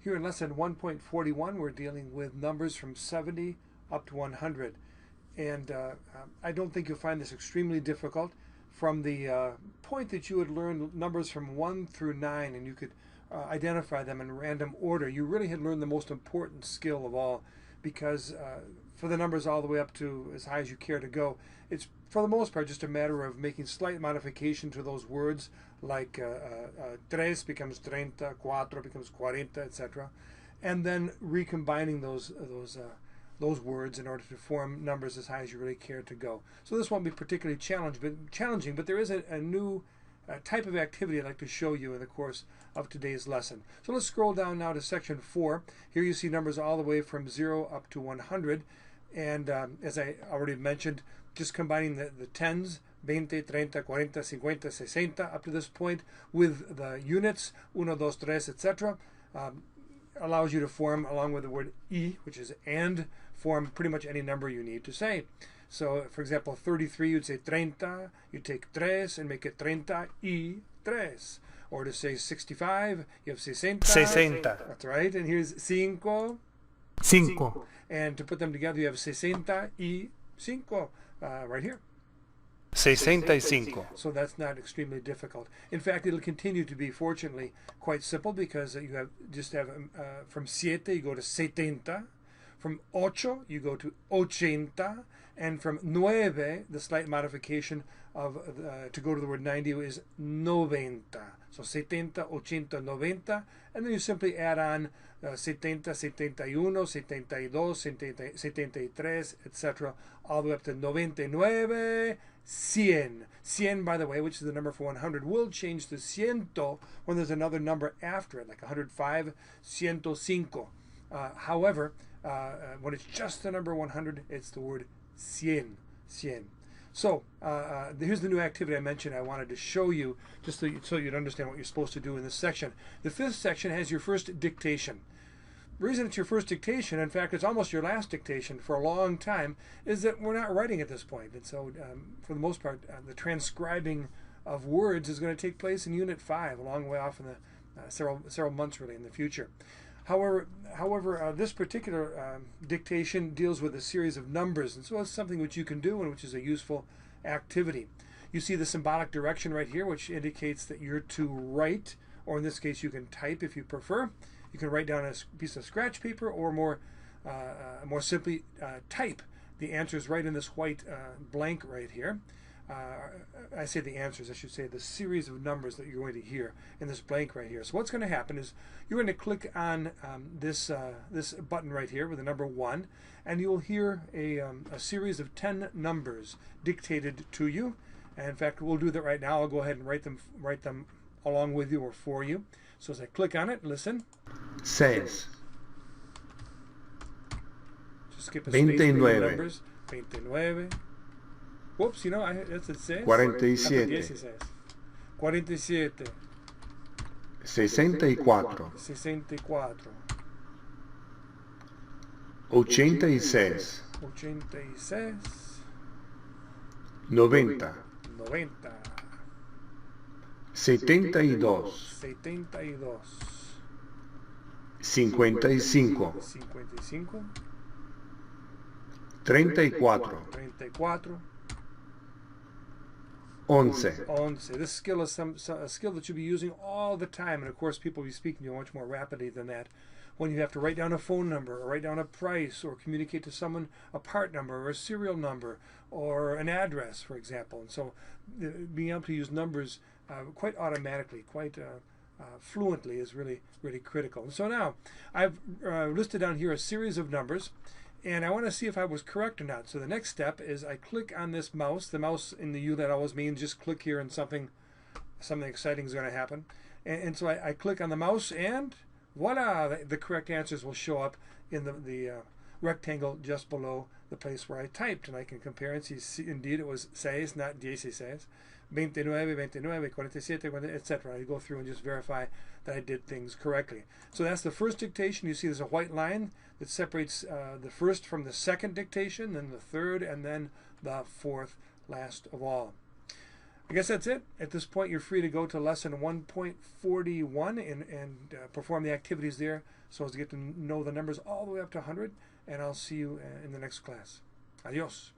Here in lesson 1.41, we're dealing with numbers from 70 up to 100. And I don't think you'll find this extremely difficult. From the point that you would learn numbers from 1 through 9 and you could identify them in random order, you really had learned the most important skill of all, because for the numbers all the way up to as high as you care to go, it's for the most part just a matter of making slight modification to those words, like tres becomes treinta, cuatro becomes cuarenta, etc., and then recombining those words in order to form numbers as high as you really care to go. So this won't be particularly challenging, but there is a new type of activity I'd like to show you in the course of today's lesson. So let's scroll down now to section 4. Here you see numbers all the way from 0 up to 100. And as I already mentioned, just combining the tens, 20, 30, 40, 50, 60, up to this point, with the units, 1, 2, 3, etc., allows you to form, along with the word y, which is and, form pretty much any number you need to say. So, for example, 33, you'd say 30, you take tres and make it 33. Or to say 65, you have 60. That's right. And here's cinco. And to put them together, you have 65 right here. 65. So that's not extremely difficult. In fact, it'll continue to be, fortunately, quite simple, because you have from siete you go to 70, from ocho you go to 80, and from nueve, the slight modification of to go to the word 90 is 90. So 70, 80, 90, and then you simply add on 70, 71, 72, 73, etc., all the way up to 99, 100. 100, by the way, which is the number for 100, will change to ciento when there's another number after it, like 105, 105. However, when it's just the number 100, it's the word cien. So here's the new activity I mentioned I wanted to show you, just so you'd understand what you're supposed to do in this section. The fifth section has your first dictation. The reason it's your first dictation, in fact it's almost your last dictation for a long time, is that we're not writing at this point. And so for the most part, the transcribing of words is going to take place in Unit 5, a long way off in the several months really in the future. However, this particular dictation deals with a series of numbers, and so it's something which you can do and which is a useful activity. You see the symbolic direction right here, which indicates that you're to write, or in this case you can type if you prefer. You can write down a piece of scratch paper, or more simply type the answers right in this white blank right here. I say the answers, I should say the series of numbers that you're going to hear in this blank right here. So what's going to happen is you're going to click on this button right here with the number 1, and you'll hear a series of 10 numbers dictated to you. And in fact, we'll do that right now. I'll go ahead and write them along with you or for you. So as I click on it, listen. 6. Just skip a space for 29. the numbers. 29. Whoops, that's it says. 47. 47. 64. 64. 86. 86. 90. 90. 72. 72. 55. 55. 34. 34. 11. This skill is a skill that you'll be using all the time, and of course people will be speaking to you much more rapidly than that. When you have to write down a phone number, or write down a price, or communicate to someone a part number, or a serial number, or an address, for example. And so being able to use numbers quite automatically, quite fluently is really, really critical. And so now I've listed down here a series of numbers, and I want to see if I was correct or not. So the next step is I click on this mouse. The mouse in the U, that always means just click here and something exciting is going to happen. And so I click on the mouse, and voila, the correct answers will show up in the rectangle just below the place where I typed. And I can compare and see, indeed it was 6, not 16. 29, 29, 47, etc. I go through and just verify that I did things correctly. So that's the first dictation. You see there's a white line that separates the first from the second dictation, then the third, and then the fourth, last of all. I guess that's it. At this point, you're free to go to lesson 1.41 and perform the activities there so as to get to know the numbers all the way up to 100. And I'll see you in the next class. Adios.